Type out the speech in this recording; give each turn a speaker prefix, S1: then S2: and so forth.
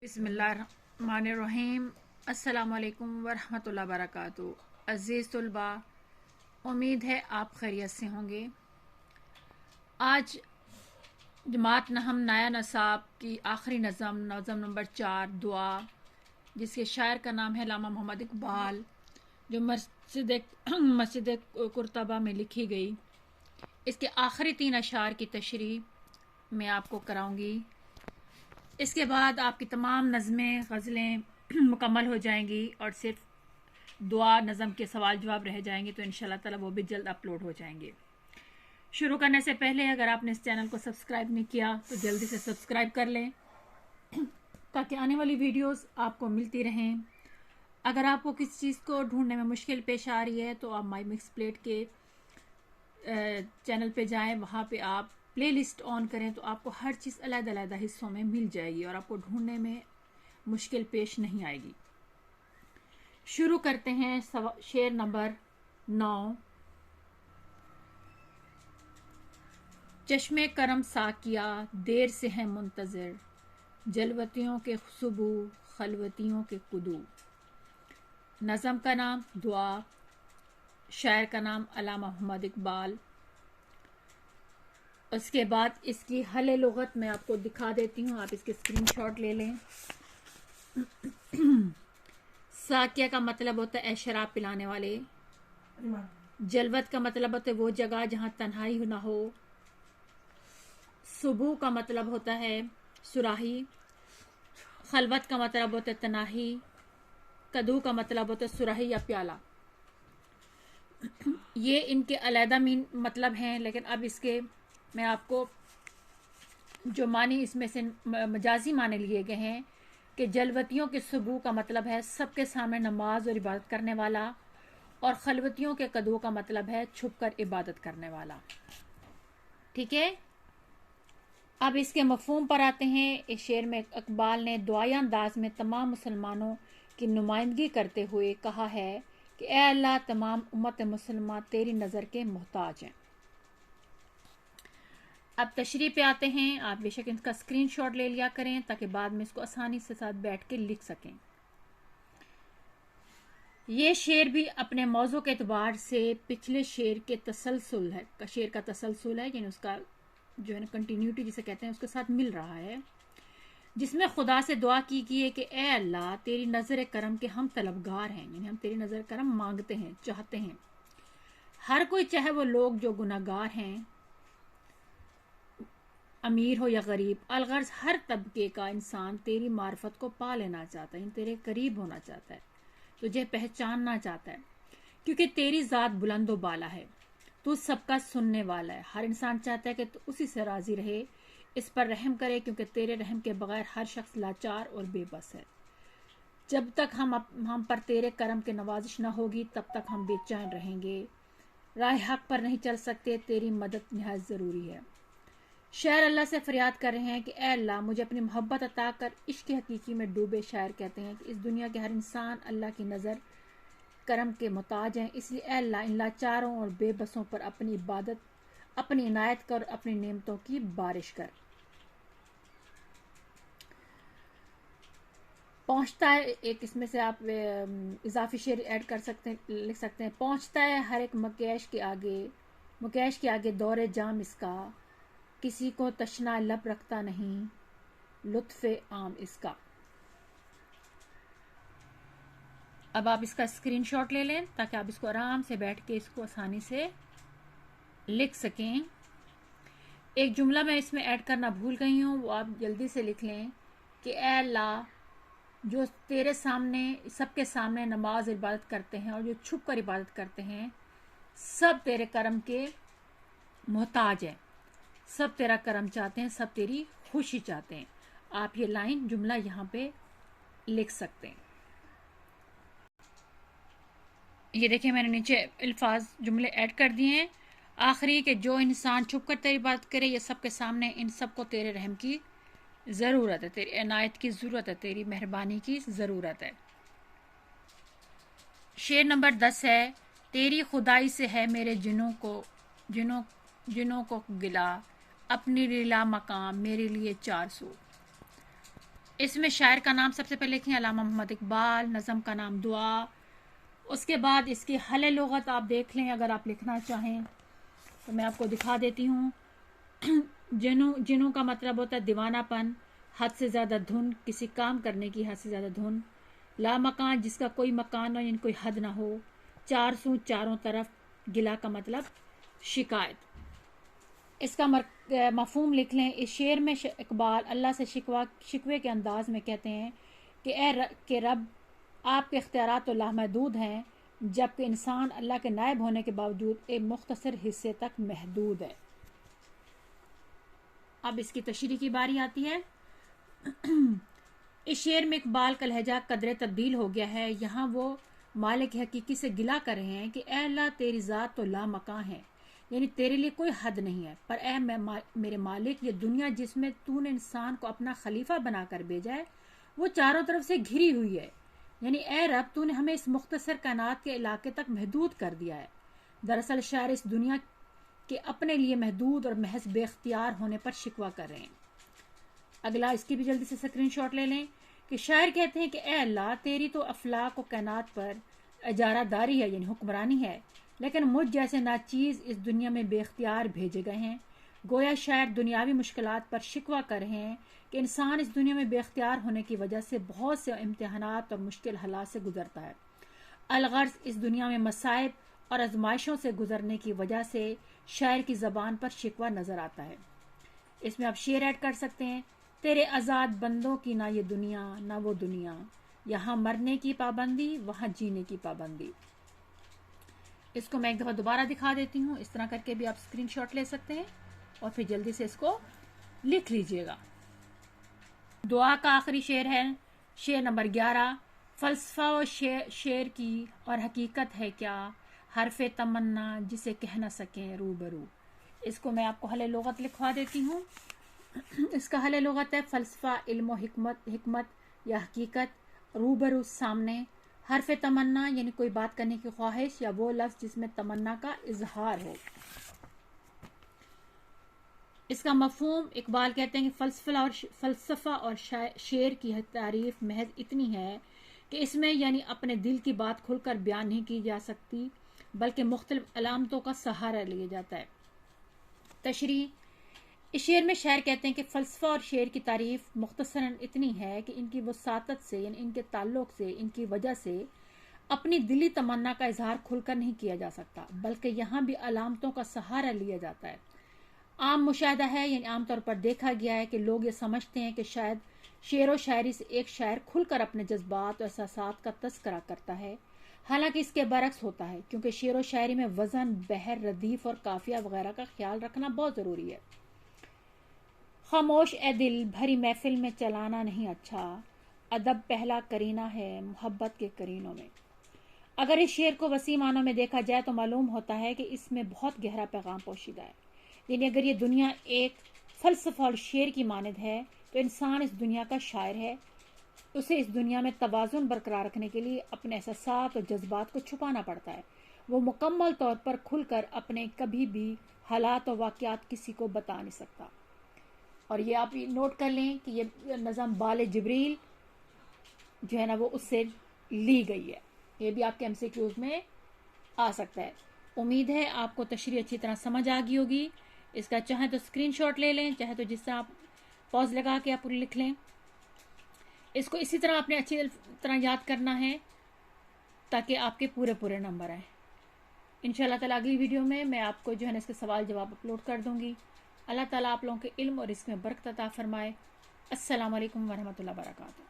S1: बिस्मिल्लाहिर्रहमानिर्रहीम। अस्सलाम वालेकुम वरहमतुल्लाहि वबरकातुहू। अज़ीज़ तलबा, उम्मीद है आप खैरियत से होंगे। आज जमात नहम नाया नसाब की आखिरी नज़म नंबर 4 दुआ, जिसके शायर का नाम है अल्लामा मोहम्मद इकबाल, जो मस्जिद कुर्तबा में लिखी गई। इसके आखिरी 3 अशार की तशरीह मैं आपको कराऊंगी। इसके बाद आपकी तमाम नज़में गज़लें मुकम्मल हो जाएंगी और सिर्फ दुआ नज़म के सवाल जवाब रह जाएंगे, तो इंशाल्लाह ताला वो भी जल्द अपलोड हो जाएंगे। शुरू करने से पहले अगर आपने इस चैनल को सब्सक्राइब नहीं किया तो जल्दी से सब्सक्राइब कर लें ताकि आने वाली वीडियोस आपको मिलती रहें। अगर आपको किसी चीज़ को ढूंढने में मुश्किल पेश आ रही है तो आप माई मिक्स प्लेट के चैनल पे जाएं, वहाँ पे आप प्लेलिस्ट ऑन करें तो आपको हर चीज़ अलग-अलग हिस्सों में मिल जाएगी और आपको ढूंढने में मुश्किल पेश नहीं आएगी। शुरू करते हैं शेर नंबर 9। चश्मे करम साकिया देर से है मुंतज़िर, जलवतियों के सुबू खलवतियों के कुदू। नज़म का नाम दुआ, शायर का नाम अल्लामा मोहम्मद इकबाल। उसके बाद इसकी हले लुगत मैं आपको दिखा देती हूँ, आप इसके स्क्रीनशॉट ले लें। साकिया का मतलब होता है शराब पिलाने वाले। जलवत का मतलब होता है वो जगह जहाँ तन्हाई ना हो। सुबह का मतलब होता है सुराही। खलवत का मतलब होता है तनाही। कदू का मतलब होता है सुराही या प्याला। ये इनके अलहदा मतलब हैं, लेकिन अब इसके मैं आपको जो मानी इसमें से मजाजी माने लिए गए हैं कि जलवतियों के सुबह का मतलब है सबके सामने नमाज और इबादत करने वाला, और खलवतियों के कदू का मतलब है छुपकर इबादत करने वाला। ठीक है, अब इसके मफहूम पर आते हैं। इस शेर में इकबाल ने दुआई अंदाज में तमाम मुसलमानों की नुमाइंदगी करते हुए कहा है कि ए अल्लाह, तमाम उम्मत मुसलमान तेरी नज़र के मोहताज हैं। अब तशरीह पे आते हैं। आप बेशक इसका स्क्रीनशॉट ले लिया करें ताकि बाद में इसको आसानी से साथ बैठ के लिख सकें। ये शेर भी अपने मौजू के एतबार से पिछले शेर के तसलसल है, शेर का तसलसल है, यानी उसका जो है ना कंटिन्यूटी जिसे कहते हैं उसके साथ मिल रहा है, जिसमें खुदा से दुआ की गई है कि ए अल्लाह, तेरी नज़र करम के हम तलबगार हैं, यानी हम तेरी नज़र करम मांगते हैं, चाहते हैं। हर कोई, चाहे वो लोग जो गुनाहगार हैं, अमीर हो या गरीब, अलगर्ज हर तबके का इंसान तेरी मार्फत को पा लेना चाहता है, तेरे करीब होना चाहता है, तुझे पहचानना चाहता है, क्योंकि तेरी ज़ात बुलंदो बाला है, तू सबका सुनने वाला है। हर इंसान चाहता है कि तू उसी से राज़ी रहे, इस पर रहम करे, क्योंकि तेरे रहम के बगैर हर शख्स लाचार और बेबस है। जब तक हम पर तेरे करम की नवाजिश न होगी तब तक हम बेचैन रहेंगे, राह हक पर नहीं चल सकते, तेरी मदद निहायत ज़रूरी है। शायर अल्लाह से फरियाद कर रहे हैं कि ए अल्लाह, मुझे अपनी मोहब्बत अता कर। इश्क हकीकी में डूबे शायर कहते हैं कि इस दुनिया के हर इंसान अल्लाह की नज़र करम के मोहताज हैं, इसलिए ए अल्लाह, इन लाचारों और बेबसों पर अपनी इबादत, अपनी इनायत कर, अपनी नेमतों की बारिश कर। पहुँचता है एक, इसमें से आप इजाफी शेर ऐड कर सकते हैं, लिख सकते हैं। पहुँचता है हर एक मुकेश के आगे दौरे जाम इसका, किसी को तशना लब रखता नहीं, लुत्फ़े आम इसका। अब आप इसका स्क्रीनशॉट ले लें ताकि आप इसको आराम से बैठ के इसको आसानी से लिख सकें। एक जुमला मैं इसमें ऐड करना भूल गई हूँ, वो आप जल्दी से लिख लें कि ए अल्लाह, जो तेरे सामने, सबके सामने नमाज इबादत करते हैं और जो छुप कर इबादत करते हैं, सब तेरे करम के मोहताज हैं, सब तेरा करम चाहते हैं, सब तेरी खुशी चाहते हैं। आप ये लाइन जुमला यहाँ पे लिख सकते हैं। ये देखिए, मैंने नीचे अल्फाज जुमले ऐड कर दिए हैं। आखिरी के जो इंसान छुप कर तेरी बात करे, ये सबके सामने, इन सबको तेरे रहम की ज़रूरत है, तेरी इनायत की ज़रूरत है, तेरी मेहरबानी की ज़रूरत है। शेर नंबर 10 है। तेरी खुदाई से है मेरे जिनों को गिला, अपनी लीला मकाम मेरे लिए 400। اس میں شاعر کا نام سب سے پہلے لکھیں علامہ محمد اقبال، نظم کا نام دعا، اس کے بعد اس کی حل لغت آپ دیکھ لیں اگر آپ لکھنا چاہیں تو میں آپ کو دکھا دیتی ہوں۔ جنوں کا مطلب ہوتا ہے دیوانہ پن، حد سے زیادہ دھن، کسی کام کرنے کی حد سے زیادہ دھن۔ لا مکان، جس کا کوئی مکان نہ، یعنی کوئی حد نہ ہو۔ چار سو، چاروں طرف۔ گلا کا مطلب شکایت۔ اس کا مفہوم لکھ لیں۔ اس شعر میں اقبال اللہ سے شکوے کے انداز میں کہتے ہیں کہ رب آپ کے اختیارات تو لامحدود ہیں، جبکہ انسان اللہ کے نائب ہونے کے باوجود ایک مختصر حصے تک محدود ہے۔ اب اس کی تشریح کی باری آتی ہے۔ اس شعر میں اقبال کا لہجہ قدرے تبدیل ہو گیا ہے۔ یہاں وہ مالک حقیقی سے گلہ کر رہے ہیں کہ اے اللہ تیری ذات تو لامکاں ہے، یعنی تیرے لیے کوئی حد نہیں ہے، پر اے میرے مالک، یہ دنیا جس میں تو نے انسان کو اپنا خلیفہ بنا کر بھیجا ہے وہ چاروں طرف سے گھری ہوئی ہے، یعنی اے رب تو نے ہمیں اس مختصر کائنات کے علاقے تک محدود کر دیا ہے۔ دراصل شاعر اس دنیا کے اپنے لیے محدود اور محض بے اختیار ہونے پر شکوہ کر رہے ہیں۔ اگلا اس کی بھی جلدی سے اسکرین شاٹ لے لیں کہ شاعر کہتے ہیں کہ اے اللہ تیری تو افلاک و کائنات پر اجارہ داری ہے، یعنی حکمرانی ہے، لیکن مجھ جیسے ناچیز اس دنیا میں بے اختیار بھیجے گئے ہیں۔ گویا شاعر دنیاوی مشکلات پر شکوہ کر رہے ہیں کہ انسان اس دنیا میں بے اختیار ہونے کی وجہ سے بہت سے امتحانات اور مشکل حالات سے گزرتا ہے۔ الغرض اس دنیا میں مصائب اور آزمائشوں سے گزرنے کی وجہ سے شاعر کی زبان پر شکوہ نظر آتا ہے۔ اس میں آپ شعر ایڈ کر سکتے ہیں۔ تیرے آزاد بندوں کی نہ یہ دنیا نہ وہ دنیا، یہاں مرنے کی پابندی وہاں جینے کی پابندی۔ اس کو میں ایک دفعہ دوبارہ دکھا دیتی ہوں، اس طرح کر کے بھی آپ اسکرین شاٹ لے سکتے ہیں اور پھر جلدی سے اس کو لکھ لیجئے گا۔ دعا کا آخری شعر ہے، شعر نمبر 11۔ فلسفہ و شعر کی اور حقیقت ہے کیا، حرف تمنا جسے کہہ نہ سکیں روبرو۔ اس کو میں آپ کو حل لغت لکھوا دیتی ہوں۔ اس کا حل لغت ہے فلسفہ علم و حکمت یا حقیقت، روبرو سامنے، حرف تمنا یعنی کوئی بات کرنے کی خواہش یا وہ لفظ جس میں تمنا کا اظہار ہو۔ اس کا مفہوم اقبال کہتے ہیں کہ فلسفہ اور شعر کی تعریف محض اتنی ہے کہ اس میں یعنی اپنے دل کی بات کھل کر بیان نہیں کی جا سکتی، بلکہ مختلف علامتوں کا سہارا لیا جاتا ہے۔ تشریح: اس شعر میں شاعر کہتے ہیں کہ فلسفہ اور شعر کی تعریف مختصراً اتنی ہے کہ ان کی وساطت سے یعنی ان کے تعلق سے، ان کی وجہ سے اپنی دلی تمنا کا اظہار کھل کر نہیں کیا جا سکتا، بلکہ یہاں بھی علامتوں کا سہارا لیا جاتا ہے۔ عام مشاہدہ ہے، یعنی عام طور پر دیکھا گیا ہے کہ لوگ یہ سمجھتے ہیں کہ شاید شعر و شاعری سے ایک شاعر کھل کر اپنے جذبات اور احساسات کا تذکرہ کرتا ہے، حالانکہ اس کے برعکس ہوتا ہے، کیونکہ شعر و شاعری میں وزن، بحر، ردیف اور قافیہ وغیرہ کا خیال رکھنا بہت ضروری ہے۔ خاموش اے دل بھری محفل میں چلانا نہیں اچھا، ادب پہلا کرینہ ہے محبت کے کرینوں میں۔ اگر اس شعر کو وسیع معنوں میں دیکھا جائے تو معلوم ہوتا ہے کہ اس میں بہت گہرا پیغام پوشیدہ ہے، یعنی اگر یہ دنیا ایک فلسفہ اور شعر کی مانند ہے تو انسان اس دنیا کا شاعر ہے۔ اسے اس دنیا میں توازن برقرار رکھنے کے لیے اپنے احساسات اور جذبات کو چھپانا پڑتا ہے۔ وہ مکمل طور پر کھل کر اپنے کبھی بھی حالات و واقعات کسی کو بتا نہیں سکتا۔ اور یہ آپ نوٹ کر لیں کہ یہ نظم بال جبریل جو ہے نا وہ اس سے لی گئی ہے، یہ بھی آپ کے MCQs میں آ سکتا ہے۔ امید ہے آپ کو تشریح اچھی طرح سمجھ آ گئی ہوگی۔ اس کا چاہے تو اسکرین شاٹ لے لیں، چاہے تو جس طرح آپ پاز لگا کے آپ لکھ لیں۔ اس کو اسی طرح آپ نے اچھی طرح یاد کرنا ہے تاکہ آپ کے پورے نمبر آئیں۔ انشاءاللہ تعالیٰ اگلی ویڈیو میں آپ کو جو ہے نا اس کے سوال جواب اپلوڈ کر دوں گی۔ اللہ تعالیٰ آپ لوگوں کے علم اور رزق میں برکت عطا فرمائے۔ السلام علیکم ورحمۃ اللہ وبرکاتہ۔